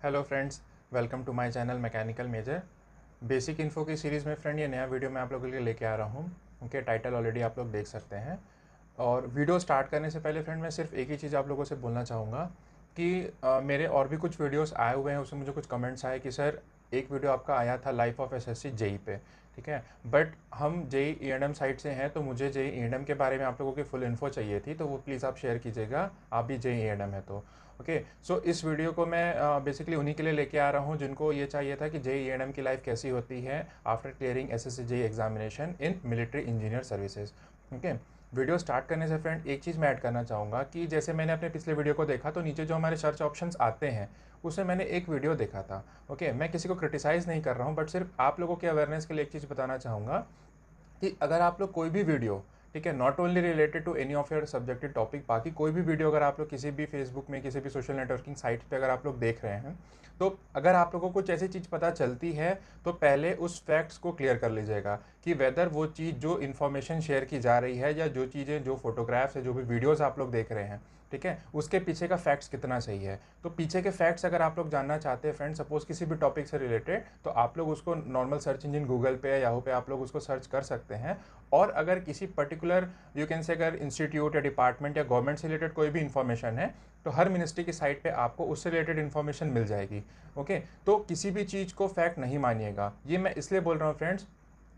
Hello friends, welcome to my channel mechanical major. Basic info की series में friend ये नया वीडियो मैं आप लोगों के लिए लेके आ रहा हूँ। उनके टाइटल ऑलरेडी आप लोग देख सकते हैं। और वीडियो स्टार्ट करने से पहले फ्रेंड मैं सिर्फ एक ही चीज़ आप लोगों से बोलना चाहूँगा कि मेरे और भी कुछ वीडियोस आए हुए हैं, उसमें मुझे कुछ कमेंट्स आए कि सर एक वीडियो आपका आया था लाइफ ऑफ एसएससी जेई पे, ठीक है, बट हम जेई ईएनएम साइड से हैं तो मुझे जेई ईएनएम के बारे में आप लोगों की फुल इन्फो चाहिए थी, तो वो प्लीज़ आप शेयर कीजिएगा, आप भी जेई ईएनएम है तो ओके। सो इस वीडियो को मैं बेसिकली उन्हीं के लिए लेके आ रहा हूँ जिनको ये चाहिए था कि जेई ईएनएम की लाइफ कैसी होती है after clearing SSC JE examination in military engineer services. Okay, video start करने से फ्रेंड एक चीज़ मैं ऐड करना चाहूँगा कि जैसे मैंने अपने पिछले वीडियो को देखा तो नीचे जो हमारे सर्च ऑप्शंस आते हैं उसमें मैंने एक वीडियो देखा था। ओके, मैं किसी को क्रिटिसाइज़ नहीं कर रहा हूँ, बट सिर्फ आप लोगों के अवेयरनेस के लिए एक चीज़ बताना चाहूँगा कि अगर आप लोग कोई भी वीडियो, ठीक है, not only related to any of your subjective topic, बाकी कोई भी वीडियो अगर आप लोग किसी भी फेसबुक में किसी भी सोशल नेटवर्किंग साइट पे अगर आप लोग देख रहे हैं, तो अगर आप लोगों को कुछ ऐसी चीज़ पता चलती है तो पहले उस फैक्ट्स को क्लियर कर लीजिएगा कि वेदर वो चीज़ जो इन्फॉर्मेशन शेयर की जा रही है या जो चीज़ें जो फोटोग्राफ्स है जो भी वीडियोज़ आप लोग देख रहे हैं, ठीक है, उसके पीछे का फैक्ट्स कितना सही है। तो पीछे के फैक्ट्स अगर आप लोग जानना चाहते हैं फ्रेंड, सपोज किसी भी टॉपिक से रिलेटेड, तो आप लोग उसको नॉर्मल सर्च इंजन गूगल पे या याहू पे आप लोग उसको सर्च कर सकते हैं। और अगर किसी पर्टिकुलर यू कैन से अगर इंस्टीट्यूट या डिपार्टमेंट या गवर्नमेंट से रिलेटेड कोई भी इन्फॉर्मेशन है तो हर मिनिस्ट्री की साइट पे आपको उससे रिलेटेड इन्फॉर्मेशन मिल जाएगी। ओके, तो किसी भी चीज़ को फैक्ट नहीं मानिएगा। ये मैं इसलिए बोल रहा हूँ फ्रेंड्स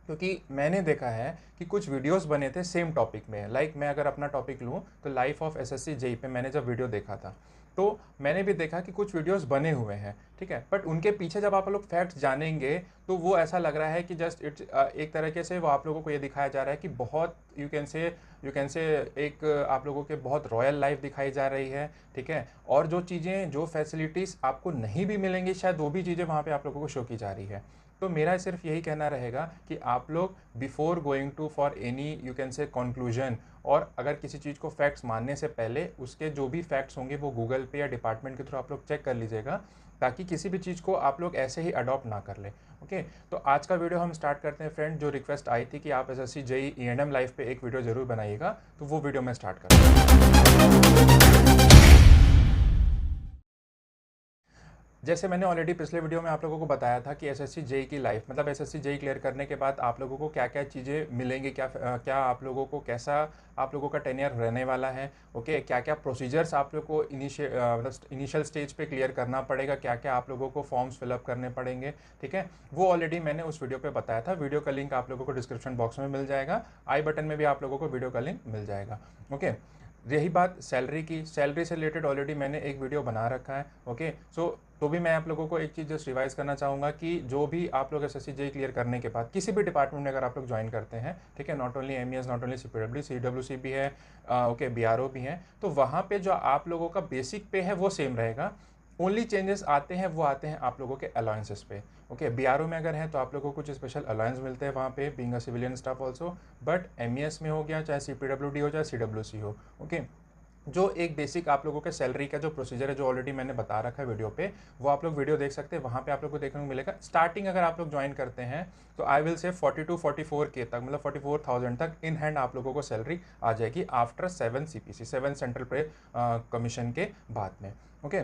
क्योंकि मैंने देखा है कि कुछ वीडियोस बने थे सेम टॉपिक में। लाइक मैं अगर अपना टॉपिक लूँ तो लाइफ ऑफ एसएससी जेई पे मैंने जब वीडियो देखा था तो मैंने भी देखा कि कुछ वीडियोस बने हुए हैं, ठीक है, बट उनके पीछे जब आप लोग फैक्ट्स जानेंगे तो वो ऐसा लग रहा है कि जस्ट इट्स एक तरीके से वो आप लोगों को ये दिखाया जा रहा है कि बहुत यू कैन से एक आप लोगों के बहुत रॉयल लाइफ दिखाई जा रही है, ठीक है, और जो चीज़ें जो फैसिलिटीज़ आपको नहीं भी मिलेंगी शायद वो भी चीज़ें वहाँ पे आप लोगों को शो की जा रही है। तो मेरा सिर्फ यही कहना रहेगा कि आप लोग before going to for any you can say conclusion, और अगर किसी चीज़ को फैक्ट्स मानने से पहले उसके जो भी फैक्ट्स होंगे वो गूगल पे या डिपार्टमेंट के थ्रू आप लोग चेक कर लीजिएगा, ताकि किसी भी चीज़ को आप लोग ऐसे ही अडॉप्ट ना कर ले। ओके, तो आज का वीडियो हम स्टार्ट करते हैं फ्रेंड। जो रिक्वेस्ट आई थी कि आप एसएससी जेई ईएनएम लाइफ पे एक वीडियो जरूर बनाइएगा, तो वो वीडियो मैं स्टार्ट करता हूँ। जैसे मैंने ऑलरेडी पिछले वीडियो में आप लोगों को बताया था कि एसएससी जेई की लाइफ, मतलब एसएससी जेई क्लियर करने के बाद आप लोगों को क्या क्या चीज़ें मिलेंगी, क्या आप लोगों को कैसा आप लोगों का टेन्योर रहने वाला है। ओके, क्या क्या प्रोसीजर्स आप लोग को इनिशियल स्टेज पे क्लियर करना पड़ेगा, क्या क्या आप लोगों को फॉर्म्स फिलअप करने पड़ेंगे, ठीक है, वो ऑलरेडी मैंने उस वीडियो पर बताया था। वीडियो का लिंक आप लोगों को डिस्क्रिप्शन बॉक्स में मिल जाएगा, आई बटन में भी आप लोगों को वीडियो का लिंक मिल जाएगा। ओके, रही बात सैलरी की, सैलरी से रिलेटेड ऑलरेडी मैंने एक वीडियो बना रखा है। ओके, सो तो भी मैं आप लोगों को एक चीज़ जस्ट रिवाइज करना चाहूँगा कि जो भी आप लोग एसएससी जेई क्लियर करने के बाद किसी भी डिपार्टमेंट में अगर आप लोग ज्वाइन करते हैं, ठीक है, not only MES, not only CWC भी है, ओके, बीआरओ भी है, तो वहाँ पे जो आप लोगों का बेसिक पे है वो सेम रहेगा। ओनली चेंजेस आते हैं वो आते हैं आप लोगों के अलाउंसेस पे। ओके, बीआरओ में अगर है तो आप लोगों को कुछ स्पेशल अलाउंस मिलते हैं वहाँ पे, being a civilian staff also, but MES में हो गया, चाहे सीपीडब्ल्यूडी हो चाहे सीडब्ल्यूसी हो, ओके, जो एक बेसिक आप लोगों के सैलरी का जो प्रोसीजर है जो ऑलरेडी मैंने बता रखा है वीडियो पे, वो आप लोग वीडियो देख सकते हैं, वहाँ पे आप लोग को देखने को मिलेगा। स्टार्टिंग अगर आप लोग ज्वाइन करते हैं तो आई विल से 42-44 के तक, मतलब 44,000 तक इन हैंड आप लोगों को सैलरी आ जाएगी आफ्टर 7 सीपीसी, 7 सेंट्रल पे कमीशन के बाद में। ओके,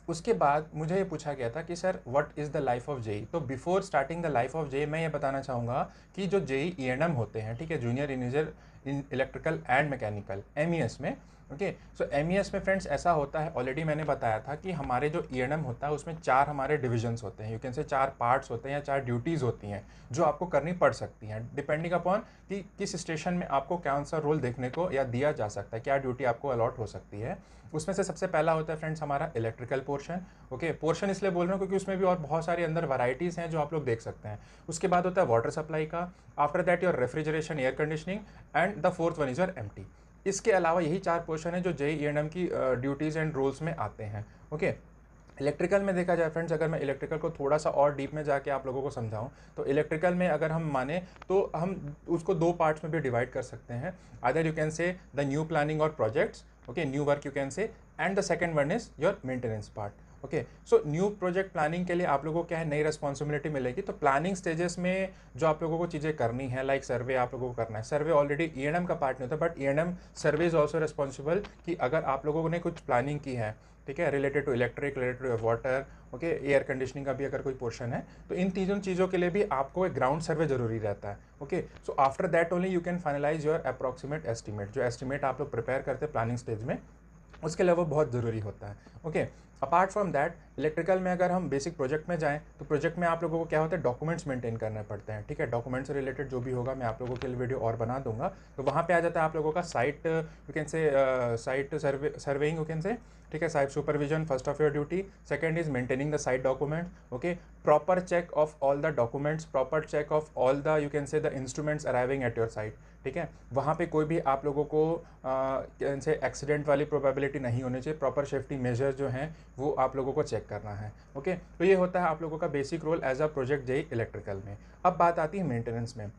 उसके बाद मुझे ये पूछा गया था कि sir what is the life of JE. तो before starting the life of JE मैं ये बताना चाहूँगा कि जो जेई ईएनएम होते हैं, ठीक है, junior engineer in electrical and mechanical, MES में, ओके, सो एमईएस में फ्रेंड्स ऐसा होता है, ऑलरेडी मैंने बताया था कि हमारे जो ईएनएम होता है उसमें 4 हमारे डिविजन्स होते हैं, यू कैन से 4 पार्ट्स होते हैं या 4 ड्यूटीज़ होती हैं जो आपको करनी पड़ सकती हैं डिपेंडिंग अपॉन कि किस स्टेशन में आपको कौन सा रोल देखने को या दिया जा सकता है, क्या ड्यूटी आपको अलॉट हो सकती है। उसमें से सबसे पहला होता है फ्रेंड्स हमारा इलेक्ट्रिकल पोर्शन। ओके, पोर्शन इसलिए बोल रहा हूँ क्योंकि उसमें भी और बहुत सारी अंदर वैरायटीज़ हैं जो आप लोग देख सकते हैं। उसके बाद होता है वाटर सप्लाई का, after that your refrigeration, air conditioning, and the fourth one is your MT. इसके अलावा यही 4 पोर्शन है जो जेई ईएनएम की ड्यूटीज़ एंड रोल्स में आते हैं। ओके, इलेक्ट्रिकल में देखा जाए फ्रेंड्स, अगर मैं इलेक्ट्रिकल को थोड़ा सा और डीप में जाके आप लोगों को समझाऊं तो इलेक्ट्रिकल में अगर हम माने तो हम उसको 2 पार्ट्स में भी डिवाइड कर सकते हैं। Other you can say the new planning और projects, okay, new work you can say, and the second one is your maintenance part. Okay, so new project planning के लिए आप लोगों को क्या है, नई रिस्पॉन्सिबिलिटी मिलेगी। तो प्लानिंग स्टेजेस में जो आप लोगों को चीज़ें करनी है, लाइक सर्वे आप लोगों को करना है। सर्वे ऑलरेडी ईएनएम का पार्ट नहीं होता, but ENM survey is also responsible कि अगर आप लोगों ने कुछ प्लानिंग की है ठीक है, related to electric, related to water, okay, air conditioning का भी अगर कोई पोर्शन है, तो इन तीनों चीज़ों के लिए भी आपको एक ग्राउंड सर्वे जरूरी रहता है। Okay, so after that only you can finalise your approximate estimate. जो एस्टिमेट आप लोग प्रिपेयर करते हैं प्लानिंग स्टेज में, उसके लिए वो बहुत ज़रूरी होता है। Okay, apart from that electrical में अगर हम बेसिक प्रोजेक्ट में जाएं, तो प्रोजेक्ट में आप लोगों को क्या होता है, डॉक्यूमेंट्स मेंटेन करने पड़ते हैं। ठीक है, डॉक्यूमेंट से रिलेटेड जो भी होगा मैं आप लोगों के लिए वीडियो और बना दूंगा। तो वहाँ पे आ जाता है आप लोगों का site, you can say site surveying, you can say, ठीक है, site supervision first of your duty. Second is maintaining the site document. Okay, proper check of all the documents, proper check of all the, you can say, the instruments arriving at your site. ठीक है, वहाँ पे कोई भी आप लोगों को से एक्सीडेंट वाली प्रोबेबिलिटी नहीं होनी चाहिए। प्रॉपर सेफ्टी मेजर जो हैं वो आप लोगों को चेक करना है। ओके, तो ये होता है आप लोगों का basic role as a project JE electrical में। अब बात आती है मेंटेनेंस में।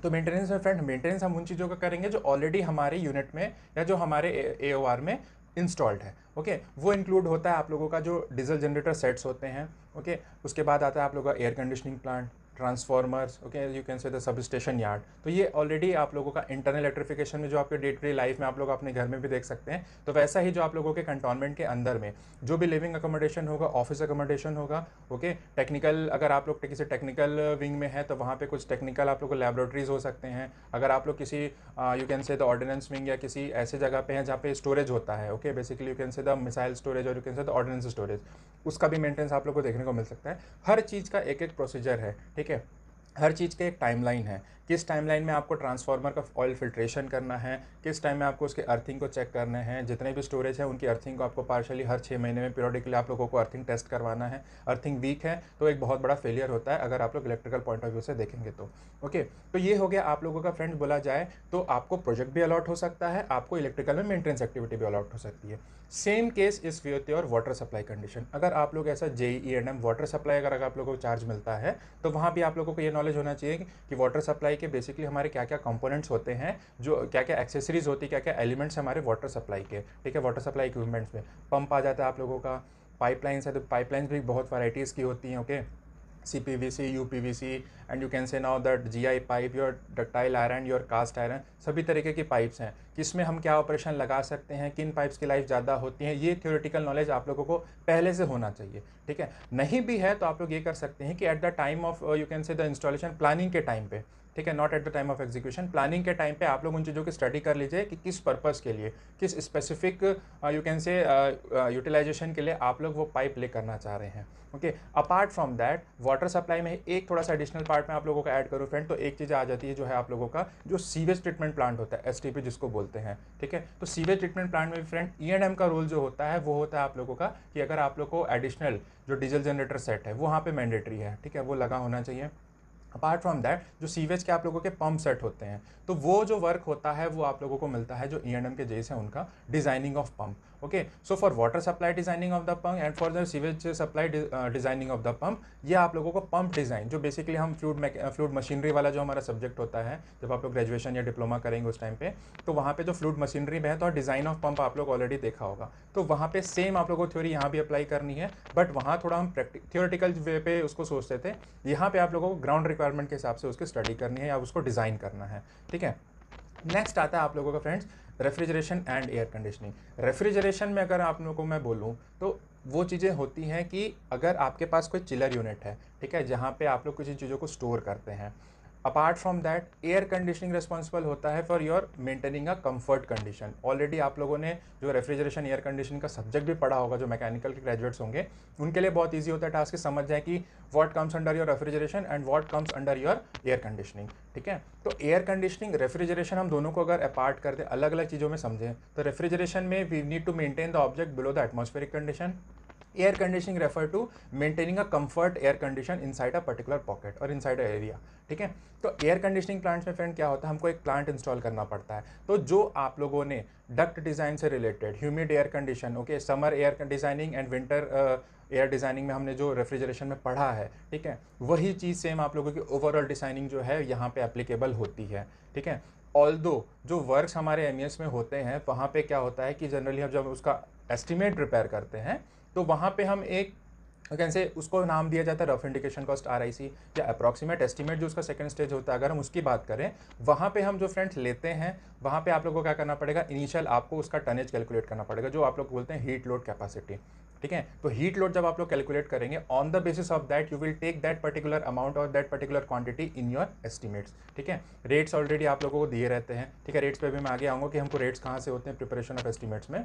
तो मेंटेनेंस में फ्रेंड, मेंटेनेंस हम उन चीज़ों का करेंगे जो ऑलरेडी हमारे यूनिट में या जो हमारे AOR में इंस्टॉल्ड है। ओके, वो इंक्लूड होता है आप लोगों का जो डीजल जनरेटर सेट्स होते हैं। ओके, उसके बाद आता है आप लोगों का air conditioning plant, transformers, okay, you can say the sub station yard. तो ये ऑलरेडी आप लोगों का इंटरनल इलेक्ट्रिफिकेशन में जो आपके डे टू डे लाइफ में आप लोग अपने घर में भी देख सकते हैं। तो वैसा ही जो आप लोगों के कंटोनमेंट के अंदर में जो भी लिविंग अकोमोडेशन होगा, ऑफिस अकोमोडेशन होगा, ओके, टेक्निकल, अगर आप लोग किसी टेक्निकल विंग में है तो वहाँ पे कुछ टेक्निकल आप लोग को लैबोरेटरीज हो सकते हैं। अगर आप लोग किसी you can say the ordnance wing या किसी ऐसे जगह पे हैं जहाँ पे स्टोरेज होता है, okay, basically you can say the missile storage और you can say the ordnance storage, उसका भी मेंटेनेंस आप लोग को देखने को मिल सकता है। हर चीज़ का एक एक प्रोसीजर है। ठीक है, हर चीज़ के एक टाइमलाइन है। किस टाइमलाइन में आपको ट्रांसफार्मर का ऑयल फिल्ट्रेशन करना है, किस टाइम में आपको उसके अर्थिंग को चेक करना है, जितने भी स्टोरेज है उनकी अर्थिंग को आपको पार्शली हर 6 महीने में पीरियडिकली आप लोगों को अर्थिंग टेस्ट करवाना है। अर्थिंग वीक है तो एक बहुत बड़ा फेलियर होता है अगर आप लोग इलेक्ट्रिकल पॉइंट ऑफ व्यू से देखेंगे तो। ओके, तो ये हो गया आप लोगों का फ्रेंड्स, बोला जाए तो आपको प्रोजेक्ट भी अलॉट हो सकता है, आपको इलेक्ट्रिकल में मेंटेनेंस एक्टिविटी भी अलॉट हो सकती है। Same case is with your water supply condition. अगर आप लोग ऐसा JEE&M वाटर सप्लाई अगर आप लोगों को चार्ज मिलता है तो वहाँ भी आप लोगों को ये नॉलेज होना चाहिए कि वाटर सप्लाई के बेसिकली हमारे क्या क्या कंपोनेंट्स होते हैं, जो क्या क्या एक्सेसरीज होती है, क्या क्या एलिमेंट्स हमारे वाटर सप्लाई के। ठीक है, वाटर सप्लाई इक्विपमेंट्स में पंप आ जाता है आप लोगों का, पाइपलाइंस है तो पाइपलाइंस भी बहुत वैराइटीज़ की होती हैं। Okay, CPVC, UPVC and you can से now that GI pipe, your ductile iron, your cast iron, सभी तरीके की पाइप्स हैं। किसमें हम क्या ऑपरेशन लगा सकते हैं, किन पाइप्स की लाइफ ज़्यादा होती है, ये थ्योरेटिकल नॉलेज आप लोगों को पहले से होना चाहिए। ठीक है, नहीं भी है तो आप लोग ये कर सकते हैं कि at the time of you can say the installation, planning के टाइम पे, ठीक है, not at the time of execution, planning के टाइम पे आप लोग उन चीज़ों की स्टडी कर लीजिए कि किस पर्पज़ के लिए, किस specific you can say utilisation के लिए आप लोग वो पाइप ले करना चाह रहे हैं। Okay, apart from that water supply में एक थोड़ा सा एडिशनल पार्ट में आप लोगों का ऐड करूँ फ्रेंड, तो एक चीज़ आ जाती है जो है आप लोगों का जो सीवेज ट्रीटमेंट प्लांट होता है, STP जिसको बोलते हैं। ठीक है, तो सीवेज ट्रीटमेंट प्लांट में भी फ्रेंड E&M का रोल जो होता है वो होता है आप लोगों का कि अगर आप लोग को एडिशनल जो डीजल जनरेटर सेट है वो वहाँ पे मैंडेटरी है। ठीक है, वो लगा होना चाहिए। अपार्ट फ्रॉम दैट जो सीवेज के आप लोगों के पंप सेट होते हैं, तो वो जो वर्क होता है वो आप लोगों को मिलता है जो E&M के जेस है उनका, designing of pump. Okay, so for water supply designing of the pump and for the sewage supply designing of the pump, ये आप लोगों को पंप डिज़ाइन, जो बेसिकली हम फ्लूइड मशीनरी वाला जो हमारा सब्जेक्ट होता है जब आप लोग ग्रेजुएशन या डिप्लोमा करेंगे उस टाइम पे, तो वहाँ पे जो फ्लूइड मशीनरी में है तो डिज़ाइन ऑफ पंप आप लोग ऑलरेडी देखा होगा। तो वहाँ पे सेम आप लोगों को थ्योरी यहाँ भी अप्लाई करनी है, बट वहाँ थोड़ा हम थियोरेटिकल वे पे उसको सोचते थे। यहाँ पे आप लोगों को ग्राउंड रिक्वायरमेंट के हिसाब से उसकी स्टडी करनी है या उसको डिज़ाइन करना है। ठीक है, नेक्स्ट आता है आप लोगों का friends refrigeration and air conditioning. Refrigeration में अगर आप लोगों को मैं बोलूँ तो वो चीज़ें होती हैं कि अगर आपके पास कोई चिलर यूनिट है, ठीक है, जहाँ पे आप लोग किसी चीज़ों को स्टोर करते हैं। Apart from that air conditioning responsible होता है for your maintaining a comfort condition. Already आप लोगों ने जो रेफ्रिजरेशन एयर कंडीशनिंग का सब्जेक्ट भी पढ़ा होगा, जो मैकेनिकल के ग्रेजुएट्स होंगे उनके लिए बहुत ईजी होता है टास्क समझ जाए कि what comes under your refrigeration and what comes under your air conditioning. ठीक है, तो एयर कंडीशनिंग रेफ्रिजरेशन हम दोनों को अगर अपार्ट कर दें, अलग अलग चीज़ों में समझें, तो रेफ्रिजरेशन में we need to maintain the object below the atmospheric condition. Air conditioning refer to maintaining a comfort air condition inside a particular pocket और इनसाइड अ एरिया। ठीक है, तो एयर कंडीशनिंग प्लांट्स में फ्रेंड क्या होता है, हमको एक प्लांट इंस्टॉल करना पड़ता है। तो जो आप लोगों ने डक्ट डिज़ाइन से related humid air condition, okay, summer air designing and winter air designing में हमने जो रेफ्रिजरेशन में पढ़ा है, ठीक है, वही चीज़ सेम आप लोगों की ओवरऑल डिज़ाइनिंग जो है यहाँ पे एप्लीकेबल होती है। ठीक है, ऑल्दो जो वर्क्स हमारे MES में होते हैं वहाँ पे क्या होता है कि जनरली हम जब उसका एस्टिमेट प्रिपेयर करते हैं तो वहाँ पे हम एक कैन से उसको नाम दिया जाता है रफ इंडिकेशन कॉस्ट RIC या अप्रॉक्सीमेट एस्टीमेट जो उसका सेकंड स्टेज होता है। अगर हम उसकी बात करें, वहाँ पे हम जो फ्रेंड्स लेते हैं, वहाँ पे आप लोगों को क्या करना पड़ेगा, इनिशियल आपको उसका टनेज कैलकुलेट करना पड़ेगा, जो आप लोग बोलते हैं हीट लोड कैपेसिटी। ठीक है, तो हीट लोड जब आप लोग कैलकुलेट करेंगे, on the basis of that you will take that particular amount और that particular quantity in your estimates. ठीक है, रेट्स ऑलरेडी आप लोगों को दिए रहते हैं। ठीक है, रेट्स पे भी मैं आगे आऊँगा कि हमको रेट्स कहाँ से होते हैं प्रिपरेशन ऑफ एस्टिमेट्स में।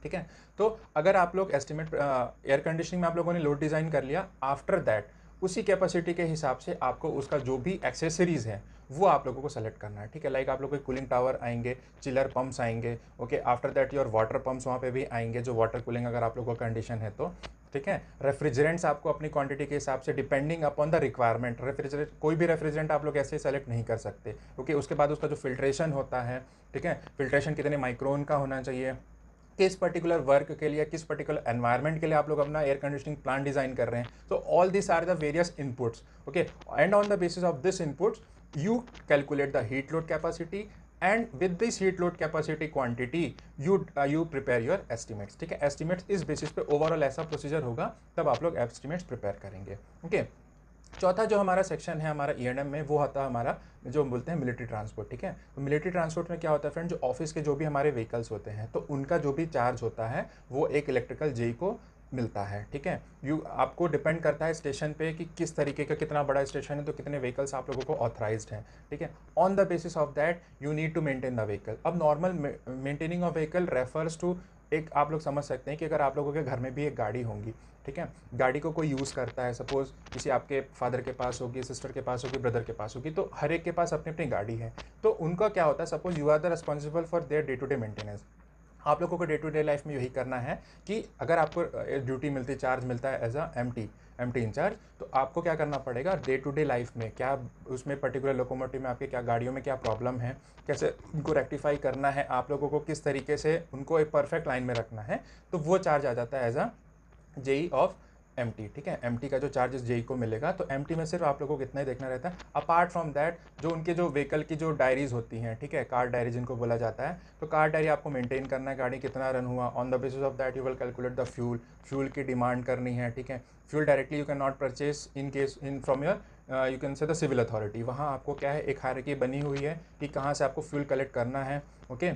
ठीक है, तो अगर आप लोग एस्टिमेट एयर कंडीशनिंग में आप लोगों ने लोड डिज़ाइन कर लिया, आफ्टर दैट उसी कैपेसिटी के हिसाब से आपको उसका जो भी एक्सेसरीज़ है वो आप लोगों को सेलेक्ट करना है। ठीक है, लाइक आप लोग को कूलिंग टावर आएंगे, चिलर पंप्स आएंगे, okay, after that your water pumps वहाँ पे भी आएंगे, जो वाटर कूलिंग अगर आप लोगों का कंडीशन है तो। ठीक है, रेफ्रिजरेंट्स आपको अपनी क्वांटिटी के हिसाब से depending upon the requirement, refrigerant कोई भी रेफ्रिजरेंट आप लोग ऐसे सेलेक्ट नहीं कर सकते, क्योंकि उसके बाद उसका जो फिल्ट्रेशन होता है, ठीक है, फिल्ट्रेशन कितने माइक्रोन का होना चाहिए, किस पर्टिकुलर वर्क के लिए, किस पर्टिकुलर एनवायरनमेंट के लिए आप लोग अपना एयर कंडीशनिंग प्लांट डिजाइन कर रहे हैं। तो all this are the various inputs, okay, and on the basis of this inputs you calculate the heat load capacity and with this heat load capacity quantity you prepare your estimates। ठीक है, estimates इस basis पे overall ऐसा procedure होगा, तब आप लोग estimates prepare करेंगे। ओके, चौथा जो हमारा सेक्शन है हमारा E&M में, वो होता है हमारा जो हम बोलते हैं मिलिट्री ट्रांसपोर्ट। ठीक है, तो मिलिट्री ट्रांसपोर्ट में क्या होता है फ्रेंड, जो ऑफिस के जो भी हमारे व्हीकल्स होते हैं, तो उनका जो भी चार्ज होता है वो एक इलेक्ट्रिकल जेई को मिलता है। ठीक है, आपको डिपेंड करता है स्टेशन पे कि किस तरीके का, कितना बड़ा स्टेशन है तो कितने व्हीकल्स आप लोगों को ऑथराइज्ड हैं। ठीक है, on the basis of that you need to maintain the vehicle. अब normal maintaining of vehicle refers to, एक आप लोग समझ सकते हैं कि अगर आप लोगों के घर में भी एक गाड़ी होंगी, ठीक है, गाड़ी को कोई यूज़ करता है, सपोज किसी आपके फादर के पास होगी, सिस्टर के पास होगी, ब्रदर के पास होगी, तो हर एक के पास अपनी अपनी गाड़ी है। तो उनका क्या होता है, suppose you are the responsible for their day to day maintenance. आप लोगों को डे टू डे लाइफ में यही करना है कि अगर आपको ड्यूटी मिलती, चार्ज मिलता है एज अ एमटी इंचार्ज, तो आपको क्या करना पड़ेगा, डे टू डे लाइफ में क्या उसमें पर्टिकुलर लोकोमोटिव में आपके क्या गाड़ियों में क्या प्रॉब्लम है, कैसे उनको रेक्टिफाई करना है, आप लोगों को किस तरीके से उनको एक परफेक्ट लाइन में रखना है, तो वो चार्ज आ जाता है as a JE of MT. ठीक है, एमटी का जो चार्जेस जेई को मिलेगा, तो एमटी में सिर्फ आप लोगों को कितना ही देखना रहता है। अपार्ट फ्रॉम दैट जो उनके जो व्हीकल की जो डायरीज होती हैं, ठीक है, कार डायरी जिनको बोला जाता है, तो कार डायरी आपको मेंटेन करना है, गाड़ी कितना रन हुआ, on the basis of that you will calculate the fuel की डिमांड करनी है। ठीक है, fuel directly you can not purchase in case in from your you can say the civil authority. वहाँ आपको क्या है, एक हायरार्की बनी हुई है कि कहाँ से आपको फ्यूल कलेक्ट करना है। ओके,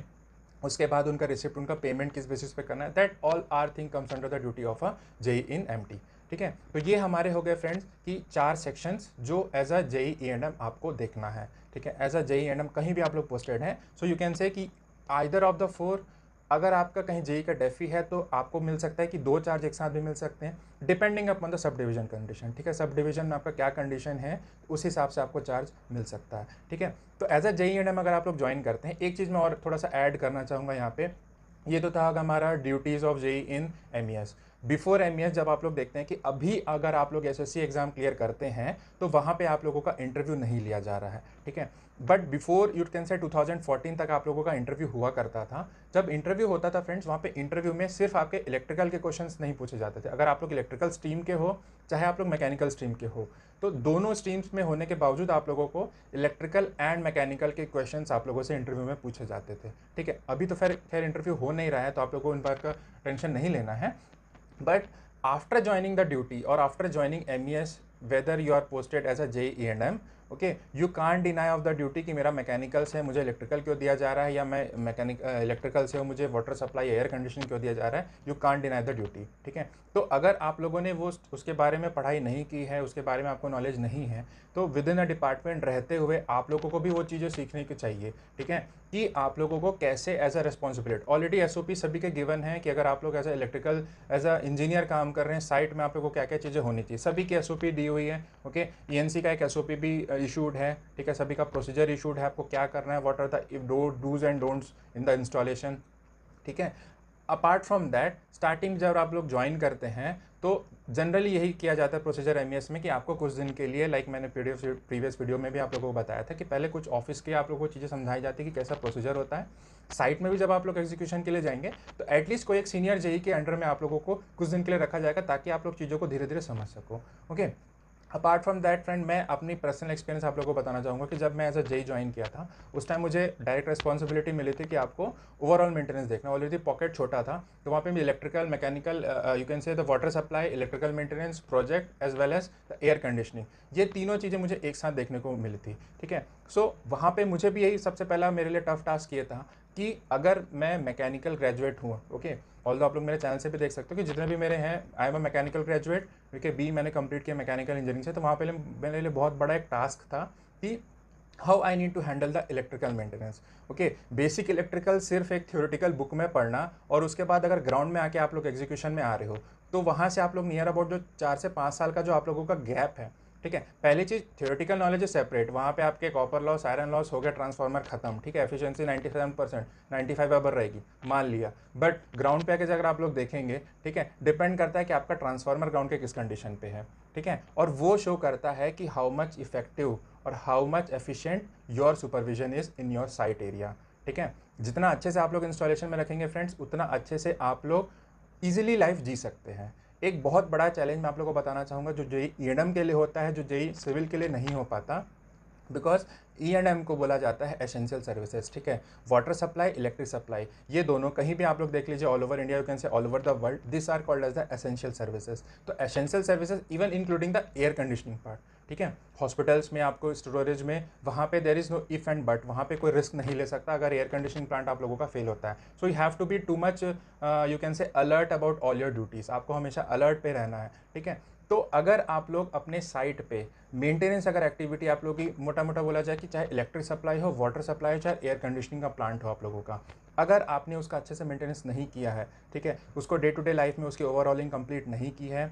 उसके बाद उनका रिसिप्ट, उनका पेमेंट किस बेसिस पे करना है, that all are thing comes under the duty of a JE in MT. ठीक है, तो ये हमारे हो गए फ्रेंड्स कि 4 सेक्शंस जो एज अ जेई E&M आपको देखना है। ठीक है, एज अ जेई E&M कहीं भी आप लोग पोस्टेड हैं, सो यू कैन से कि आइदर ऑफ द 4, अगर आपका कहीं जेई का डेफी है तो आपको मिल सकता है कि 2 चार्ज एक साथ भी मिल सकते हैं, depending upon the sub division condition. ठीक है, सब डिवीजन में आपका क्या कंडीशन है, उस हिसाब से आपको चार्ज मिल सकता है। ठीक है, तो एज अ जेई E&M अगर आप लोग ज्वाइन करते हैं, एक चीज़ मैं और थोड़ा सा ऐड करना चाहूँगा यहाँ पे, ये तो था हमारा duties of JE in MES। Before MES जब आप लोग देखते हैं कि अभी अगर आप लोग SSC एग्ज़ाम क्लियर करते हैं तो वहाँ पे आप लोगों का इंटरव्यू नहीं लिया जा रहा है। ठीक है, बट बिफोर यू कैन से 2014 तक आप लोगों का इंटरव्यू हुआ करता था। जब इंटरव्यू होता था फ्रेंड्स, वहाँ पे इंटरव्यू में सिर्फ आपके इलेक्ट्रिकल के क्वेश्चंस नहीं पूछे जाते थे। अगर आप लोग इलेक्ट्रिकल स्ट्रीम के हो, चाहे आप लोग मैकेनिकल स्ट्रीम के हो, तो दोनों स्ट्रीम्स में होने के बावजूद आप लोगों को इलेक्ट्रिकल एंड मैकेनिकल के क्वेश्चंस आप लोगों से इंटरव्यू में पूछे जाते थे। ठीक है, अभी तो खैर इंटरव्यू हो नहीं रहा है, तो आप लोगों को इन बात का टेंशन नहीं लेना है। But after joining the duty और after joining MES, whether you are posted as a JE E&M, okay, you can't deny of the duty कि मेरा मैकेनिकल से मुझे इलेक्ट्रिकल क्यों दिया जा रहा है, या मैं इलेक्ट्रिकल से मुझे वाटर सप्लाई एयर कंडीशनिंग क्यों दिया जा रहा है, you can't deny the duty. ठीक है, तो अगर आप लोगों ने वो उसके बारे में पढ़ाई नहीं की है, उसके बारे में आपको नॉलेज नहीं है, तो विद इन अ डिपार्टमेंट रहते हुए आप लोगों को भी वो चीज़ें सीखने की चाहिए। ठीक है, कि आप लोगों को कैसे as a responsibility, already SOP सभी के गिवन है कि अगर आप लोग as a electrical as a engineer काम कर रहे हैं, साइट में आप लोगों को क्या क्या चीज़ें होनी चाहिए, सभी की SOP दी हुई है। ओके, ENC का एक SOP भी इशूड है। ठीक है, सभी का प्रोसीजर इशूड है, आपको क्या करना है, what are the dos and don'ts in the installation. ठीक है, अपार्ट फ्रॉम दैट स्टार्टिंग जब आप लोग ज्वाइन करते हैं तो जनरली यही किया जाता है प्रोसीजर MES में कि आपको कुछ दिन के लिए, लाइक मैंने प्रीवियस वीडियो में भी आप लोगों को बताया था कि पहले कुछ ऑफिस के आप लोगों को चीज़ें समझाई जाती है कि कैसा प्रोसीजर होता है। साइट में भी जब आप लोग एग्जीक्यूशन के लिए जाएंगे तो एटलीस्ट कोई एक सीनियर जेई के अंडर में आप लोगों को कुछ दिन के लिए रखा जाएगा, ताकि आप लोग चीज़ों को धीरे धीरे समझ सको। Okay, apart from that friend, मैं अपनी पर्सनल एक्सपीरियंस आप लोगों को बताना चाहूँगा कि जब मैं एज अ जेई ज्वाइन किया था, उस टाइम मुझे डायरेक्ट रिस्पॉन्सिबिलिटी मिली थी कि आपको ओवरऑल मेंटेनेंस देखना। ऑलरेडी पॉकेट छोटा था, तो वहाँ पे मैं electrical, mechanical, you can say the water supply, electrical maintenance, project as well as the air conditioning, ये तीनों चीज़ें मुझे एक साथ देखने को मिली थी। ठीक है, सो वहाँ पे मुझे भी यही सबसे पहला मेरे लिए टफ टास्क ये था कि अगर मैं मैकेनिकल ग्रेजुएट हूँ, ओके, ऑल्दो आप लोग मेरे चैनल से भी देख सकते हो कि जितने भी मेरे हैं, I am a mechanical graduate, क्योंकि बी मैंने कंप्लीट किया मैकेनिकल इंजीनियरिंग से, तो वहाँ पे मेरे लिए बहुत बड़ा एक टास्क था कि how I need to handle the electrical maintenance. Okay, basic electrical सिर्फ एक थ्योरेटिकल बुक में पढ़ना, और उसके बाद अगर ग्राउंड में आके आप लोग एग्जीक्यूशन में आ रहे हो, तो वहाँ से आप लोग नियर अबाउट जो 4 से 5 साल का जो आप लोगों का गैप है, ठीक है, पहली चीज़ थ्योरेटिकल नॉलेज है सेपरेट, वहाँ पे आपके कॉपर लॉस, आयरन लॉस हो गया, ट्रांसफार्मर खत्म, ठीक है, एफिशिएंसी 97%, 95 अबर रहेगी, मान लिया। बट ग्राउंड पे आके अगर आप लोग देखेंगे, ठीक है, डिपेंड करता है कि आपका ट्रांसफार्मर ग्राउंड के किस कंडीशन पे है, ठीक है, और वो शो करता है कि हाउ मच इफेक्टिव और how much efficient your supervision is in your site area. ठीक है, जितना अच्छे से आप लोग इंस्टॉलेशन में रखेंगे फ्रेंड्स, उतना अच्छे से आप लोग ईजिली लाइफ जी सकते हैं। एक बहुत बड़ा चैलेंज मैं आप लोगों को बताना चाहूँगा, जो जेई ईएनएम के लिए होता है, जो जेई सिविल के लिए नहीं हो पाता, बिकॉज ई&एम को बोला जाता है एसेंशियल सर्विसेज। ठीक है, वाटर सप्लाई, इलेक्ट्रिक सप्लाई, ये दोनों कहीं भी आप लोग देख लीजिए, all over India, you can say all over the world, this are called as the essential services. तो essential services even including the air conditioning part. ठीक है, हॉस्पिटल्स में आपको स्टोरेज में, वहाँ पे there is no if and but, वहाँ पे कोई रिस्क नहीं ले सकता अगर एयर कंडीशनिंग प्लांट आप लोगों का फेल होता है। So you have to be too much, you can say alert about all your duties, आपको हमेशा अलर्ट पे रहना है। ठीक है, तो अगर आप लोग अपने साइट पे मेंटेनेंस अगर एक्टिविटी आप लोगों की मोटा मोटा बोला जाए कि चाहे इलेक्ट्रिक सप्लाई हो, वाटर सप्लाई हो, चाहे एयर कंडीशनिंग का प्लांट हो आप लोगों का, अगर आपने उसका अच्छे से मेंटेनेंस नहीं किया है, ठीक है, उसको डे टू डे लाइफ में उसकी ओवरऑलिंग कंप्लीट नहीं की है,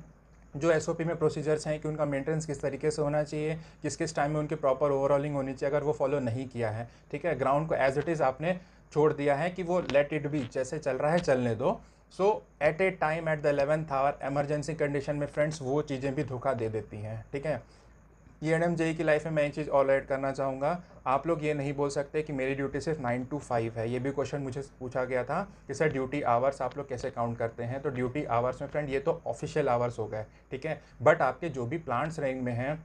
जो एसओपी में प्रोसीजर्स हैं कि उनका मेंटेनेंस किस तरीके से होना चाहिए, किस किस टाइम में उनकी प्रॉपर ओवरऑलिंग होनी चाहिए, अगर वो फॉलो नहीं किया है, ठीक है, ग्राउंड को एज इट इज़ आपने छोड़ दिया है कि वो लेट इट बी, जैसे चल रहा है चलने दो, so at a time at the 11th hour emergency condition में फ्रेंड्स वो चीज़ें भी धोखा दे देती हैं। ठीक है, ई&एम जेई की लाइफ में मैं एक चीज़ और ऐड करना चाहूँगा, आप लोग ये नहीं बोल सकते कि मेरी ड्यूटी सिर्फ 9 to 5 है। ये भी क्वेश्चन मुझे पूछा गया था कि सर ड्यूटी आवर्स आप लोग कैसे काउंट करते हैं, तो ड्यूटी आवर्स में फ्रेंड ये तो ऑफिशियल आवर्स हो गए, ठीक है, बट आपके जो भी प्लांट्स रेंज में हैं,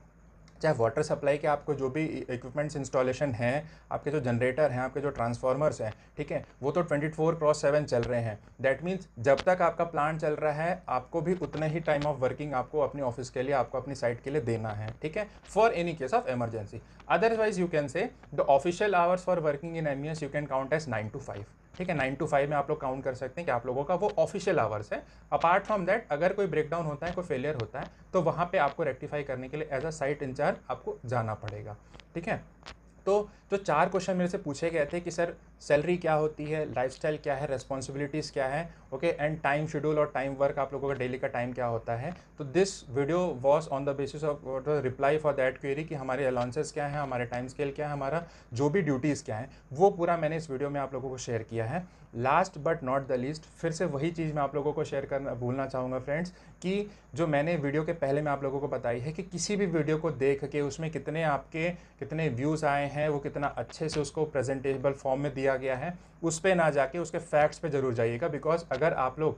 चाहे वाटर सप्लाई के आपको जो भी इक्विपमेंट्स इंस्टॉलेशन हैं, आपके जो जनरेटर हैं, आपके जो ट्रांसफार्मर्स हैं, ठीक है, वो तो 24/7 चल रहे हैं। दैट मीन्स जब तक आपका प्लांट चल रहा है, आपको भी उतना ही टाइम ऑफ वर्किंग आपको अपनी ऑफिस के लिए, आपको अपनी साइट के लिए देना है। ठीक है, for any case of emergency, otherwise you can say the official hours for working in MES you can count as 9 to 5। ठीक है, 9 to 5 में आप लोग काउंट कर सकते हैं कि आप लोगों का वो ऑफिशियल आवर्स है। अपार्ट फ्रॉम दैट, अगर कोई ब्रेकडाउन होता है, कोई फेलियर होता है, तो वहाँ पे आपको रेक्टिफाई करने के लिए एज अ साइट इंचार्ज आपको जाना पड़ेगा। ठीक है, तो जो 4 क्वेश्चन मेरे से पूछे गए थे कि सर सैलरी क्या होती है, लाइफस्टाइल क्या है, रिस्पॉन्सिबिलिटीज़ क्या है, ओके, एंड टाइम शेड्यूल और टाइम वर्क आप लोगों का डेली का टाइम क्या होता है, तो this video was on the basis of reply for that query कि हमारे अलाउंसेस क्या है, हमारे टाइम स्केल क्या है, हमारा जो भी ड्यूटीज़ क्या है, वो पूरा मैंने इस वीडियो में आप लोगों को शेयर किया है। Last but not the least, फिर से वही चीज़ मैं आप लोगों को शेयर करना भूलना चाहूँगा फ्रेंड्स, कि जो मैंने वीडियो के पहले मैं आप लोगों को बताई है कि किसी भी वीडियो को देख के उसमें कितने व्यूज़ आए हैं, वो कितना अच्छे से उसको प्रेजेंटेबल फॉर्म में दिया गया है, उस पर ना जाके उसके फैक्ट्स पे ज़रूर जाइएगा। बिकॉज अगर आप लोग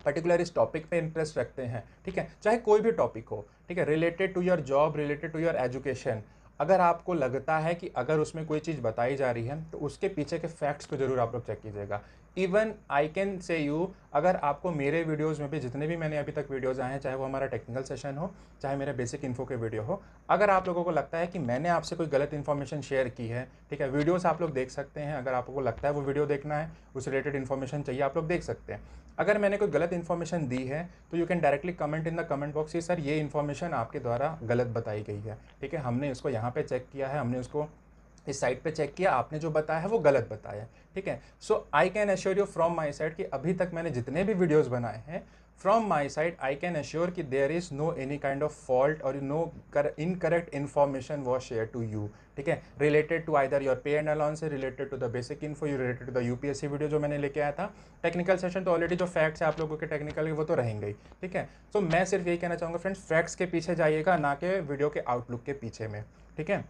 पर्टिकुलर इस टॉपिक पे इंटरेस्ट रखते हैं, ठीक है, चाहे कोई भी टॉपिक हो, ठीक है, related to your job, related to your education, अगर आपको लगता है कि अगर उसमें कोई चीज़ बताई जा रही है, तो उसके पीछे के फैक्ट्स को जरूर आप लोग चेक कीजिएगा। Even I can say you, अगर आपको मेरे वीडियोस में भी, जितने भी मैंने अभी तक वीडियोस आए हैं, चाहे वो हमारा टेक्निकल सेशन हो, चाहे मेरे बेसिक इन्फो के वीडियो हो, अगर आप लोगों को लगता है कि मैंने आपसे कोई गलत इन्फॉर्मेशन शेयर की है, ठीक है, वीडियोस आप लोग देख सकते हैं, अगर आपको लगता है वो वीडियो देखना है, उस रिलेटेड इन्फॉर्मेशन चाहिए, आप लोग देख सकते हैं। अगर मैंने कोई गलत इन्फॉर्मेशन दी है, तो you can directly comment in the comment box कि सर ये इन्फॉर्मेशन आपके द्वारा गलत बताई गई है, ठीक है, हमने इसको यहाँ पे चेक किया है, हमने उसको इस साइट पे चेक किया, आपने जो बताया है वो गलत बताया है। ठीक है, so I can assure you from my side कि अभी तक मैंने जितने भी वीडियोस बनाए हैं, from my side I can assure कि there is no any kind of fault और no incorrect information was share to you. ठीक है, related to either your pay and allowance, related to the basic info, related to the UPSC video जो मैंने लेके आया था। Technical session तो already जो फैक्ट्स है आप लोगों के टेक्निकल वो तो रहेंगे ही। ठीक है, सो मैं सिर्फ यही कहना चाहूँगा फ्रेंड्स, फैक्ट्स के पीछे जाइएगा, ना कि वीडियो के आउटलुक के पीछे में। ठीक है,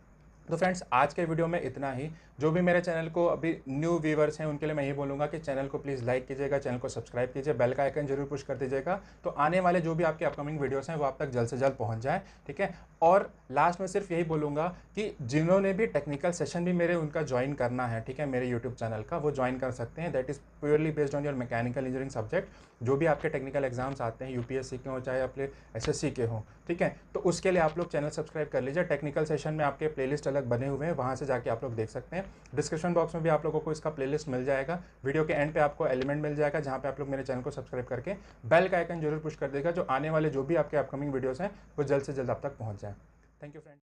तो फ्रेंड्स आज के वीडियो में इतना ही। जो भी मेरे चैनल को अभी न्यू व्यूवर्स हैं उनके लिए मैं यही बोलूँगा कि चैनल को प्लीज़ लाइक कीजिएगा, चैनल को सब्सक्राइब कीजिए, बेल का आइकन जरूर पुश कर दीजिएगा, तो आने वाले जो भी आपके अपकमिंग वीडियोस हैं वो आप तक जल्द से जल्द पहुंच जाए, ठीक है। और लास्ट में सिर्फ यही बोलूँगा कि जिन्होंने भी टेक्निकल सेशन भी मेरे उनका ज्वाइन करना है, ठीक है, मेरे यूट्यूब चैनल का, वो ज्वाइन कर सकते हैं। That is purely based on your mechanical engineering subject. जो भी आपके टेक्निकल एग्जाम्स आते हैं, यूपीएससी के हों चाहे आपके एसएससी के हों, ठीक है, तो उसके लिए आप लोग चैनल सब्सक्राइब कर लीजिए। टेक्निकल सेशन में आपके प्लेलिस्ट अलग बने हुए हैं, वहाँ से जाके आप लोग देख सकते हैं। डिस्क्रिप्शन बॉक्स में भी आप लोगों को इसका प्लेलिस्ट मिल जाएगा। वीडियो के एंड पे आपको एलिमेंट मिल जाएगा जहाँ पे आप लोग मेरे चैनल को सब्सक्राइब करके बेल का आइकन जरूर पुश कर देगा, जो आने वाले जो भी आपके अपकमिंग वीडियोस हैं वो जल्द से जल्द आप तक पहुँच जाए। Thank you friend.